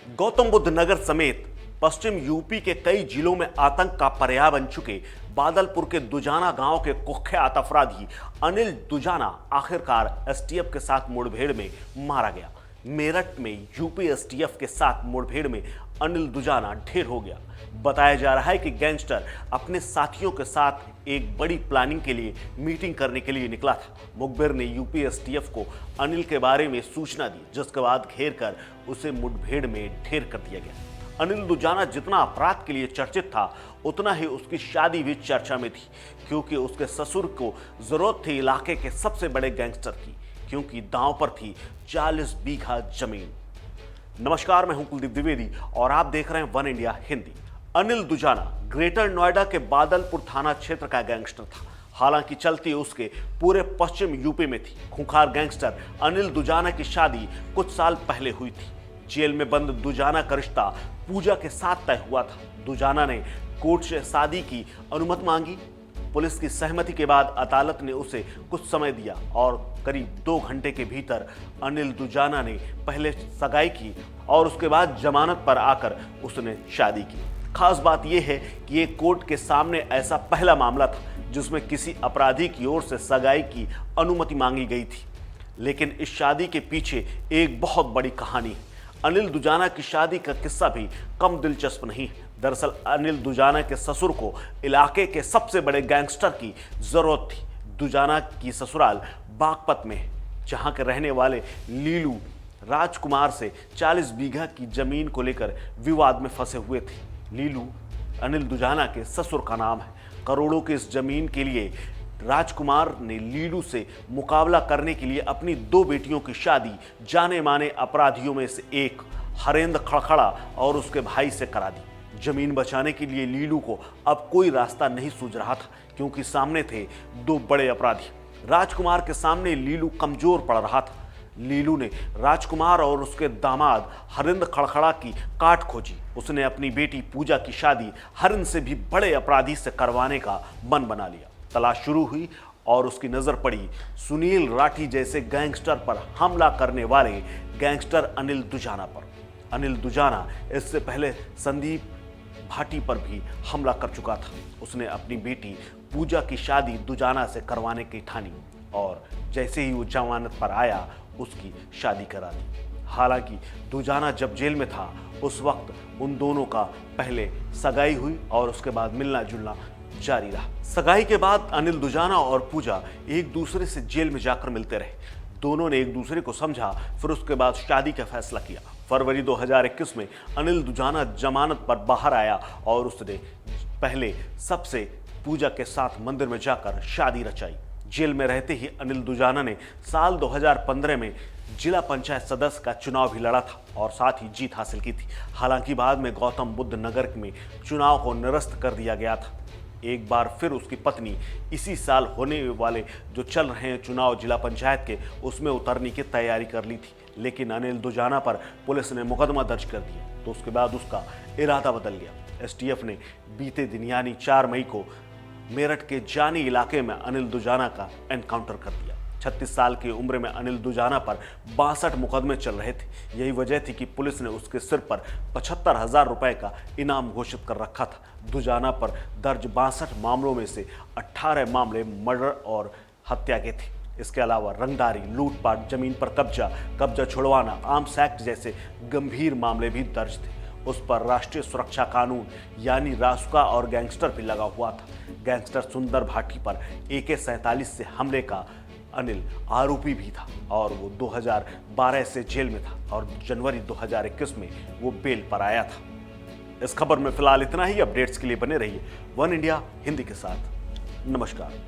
गौतम बुद्ध नगर समेत पश्चिम यूपी के कई जिलों में आतंक का पर्याय बन चुके बादलपुर के दुजाना गांव के कुख्यात अपराधी अनिल दुजाना आखिरकार एसटीएफ के साथ मुठभेड़ में मारा गया। मेरठ में यूपी एसटीएफ के साथ मुठभेड़ में अनिल दुजाना ढेर हो गया। बताया जा रहा है कि गैंगस्टर अपने साथियों के साथ एक बड़ी प्लानिंग के लिए मीटिंग करने के लिए निकला था। मुखबिर ने यूपी एसटीएफ को अनिल के बारे में सूचना दी, जिसके बाद घेर कर उसे मुठभेड़ में ढेर कर दिया गया। अनिल दुजाना जितना अपराध के लिए चर्चित था, उतना ही उसकी शादी भी चर्चा में थी, क्योंकि उसके ससुर को जरूरत थी इलाके के सबसे बड़े गैंगस्टर की, क्योंकि दांव पर थी 40 बीघा जमीन। नमस्कार, मैं हूं कुलदीप द्विवेदी और आप देख रहे हैं one India Hindi. Anil Dujana greater Noida के बादलपुर थाना क्षेत्र का गैंगस्टर था। हालांकि चलती उसके पूरे पश्चिम यूपी में थी। खूंखार गैंगस्टर अनिल दुजाना की शादी कुछ साल पहले हुई थी। जेल में बंद दुजाना का रिश्ता पूजा के साथ तय हुआ था। दुजाना ने कोर्ट से शादी की अनुमति मांगी। पुलिस की सहमति के बाद अदालत ने उसे कुछ समय दिया और करीब 2 घंटे के भीतर अनिल दुजाना ने पहले सगाई की और उसके बाद जमानत पर आकर उसने शादी की। खास बात यह है कि ये कोर्ट के सामने ऐसा पहला मामला था जिसमें किसी अपराधी की ओर से सगाई की अनुमति मांगी गई थी। लेकिन इस शादी के पीछे एक बहुत बड़ी कहानी है। अनिल दुजाना की शादी का किस्सा भी कम दिलचस्प नहीं है। दरअसल अनिल दुजाना के ससुर को इलाके के सबसे बड़े गैंगस्टर की जरूरत थी। दुजाना की ससुराल बागपत में है, जहां के रहने वाले लीलू राजकुमार से 40 बीघा की जमीन को लेकर विवाद में फंसे हुए थे। लीलू अनिल दुजाना के ससुर का नाम है। करोड़ों की इस जमीन के लिए राजकुमार ने लीलू से मुकाबला करने के लिए अपनी 2 बेटियों की शादी जाने माने अपराधियों में से एक हरेंद्र खड़खड़ा और उसके भाई से करा दी। जमीन बचाने के लिए लीलू को अब कोई रास्ता नहीं सूझ रहा था, क्योंकि सामने थे 2 बड़े अपराधी। राजकुमार के सामने लीलू कमजोर पड़ रहा था। लीलू ने राजकुमार और उसके दामाद हरिंद्र खड़खड़ा की काट खोजी। उसने अपनी बेटी पूजा की शादी हरिंद्र से भी बड़े अपराधी से करवाने का मन बना लिया। तलाश शुरू हुई और उसकी नजर पड़ी सुनील राठी जैसे गैंगस्टर पर हमला करने वाले गैंगस्टर अनिल दुजाना पर। अनिल दुजाना इससे पहले संदीप भाटी पर भी हमला कर चुका था। उसने अपनी बेटी पूजा की शादी दुजाना से करवाने की ठानी और जैसे ही वो जमानत पर आया उसकी शादी करा दी। हालांकि दुजाना जब जेल में था उस वक्त उन दोनों का पहले सगाई हुई और उसके बाद मिलना जुलना जारी रहा। सगाई के बाद अनिल दुजाना और पूजा एक दूसरे से जेल में जाकर मिलते रहे। दोनों ने एक दूसरे को समझा, फिर उसके बाद शादी का फैसला किया। फरवरी 2021 में अनिल दुजाना जमानत पर बाहर आया और उसने पहले सबसे पूजा के साथ मंदिर में जाकर शादी रचाई। जेल में रहते ही अनिल दुजाना ने साल 2015 में जिला पंचायत सदस्य का चुनाव भी लड़ा था और साथ ही जीत हासिल की थी। हालांकि बाद में गौतम बुद्ध नगर में चुनाव को निरस्त कर दिया गया था। एक बार फिर उसकी पत्नी इसी साल होने वाले जो चल रहे हैं चुनाव जिला पंचायत के, उसमें उतरने की तैयारी कर ली थी। लेकिन अनिल दुजाना पर पुलिस ने मुकदमा दर्ज कर दिया, तो उसके बाद उसका इरादा बदल गया। एसटीएफ ने बीते दिन यानी 4 मई को मेरठ के जानी इलाके में अनिल दुजाना का एनकाउंटर कर दिया। 36 साल की उम्र में अनिल दुजाना पर 62 मुकदमे चल रहे थे। यही वजह थी कि पुलिस ने उसके सिर पर 75,000 रुपए का इनाम घोषित कर रखा था। दुजाना पर दर्ज 62 मामलों में से 18 मामले मर्डर और हत्या के थे। इसके अलावा रंगदारी, लूटपाट, जमीन पर कब्जा छुड़वाना, आर्म्स एक्ट जैसे गंभीर मामले भी दर्ज थे। उस पर राष्ट्रीय सुरक्षा कानून यानी रासुका और गैंगस्टर भी लगा हुआ था। गैंगस्टर सुंदर भाटी पर AK-47 से हमले का अनिल आरोपी भी था और वो 2012 से जेल में था और जनवरी 2021 में वो बेल पर आया था। इस खबर में फिलहाल इतना ही। अपडेट्स के लिए बने रहिए वन इंडिया हिंदी के साथ। नमस्कार।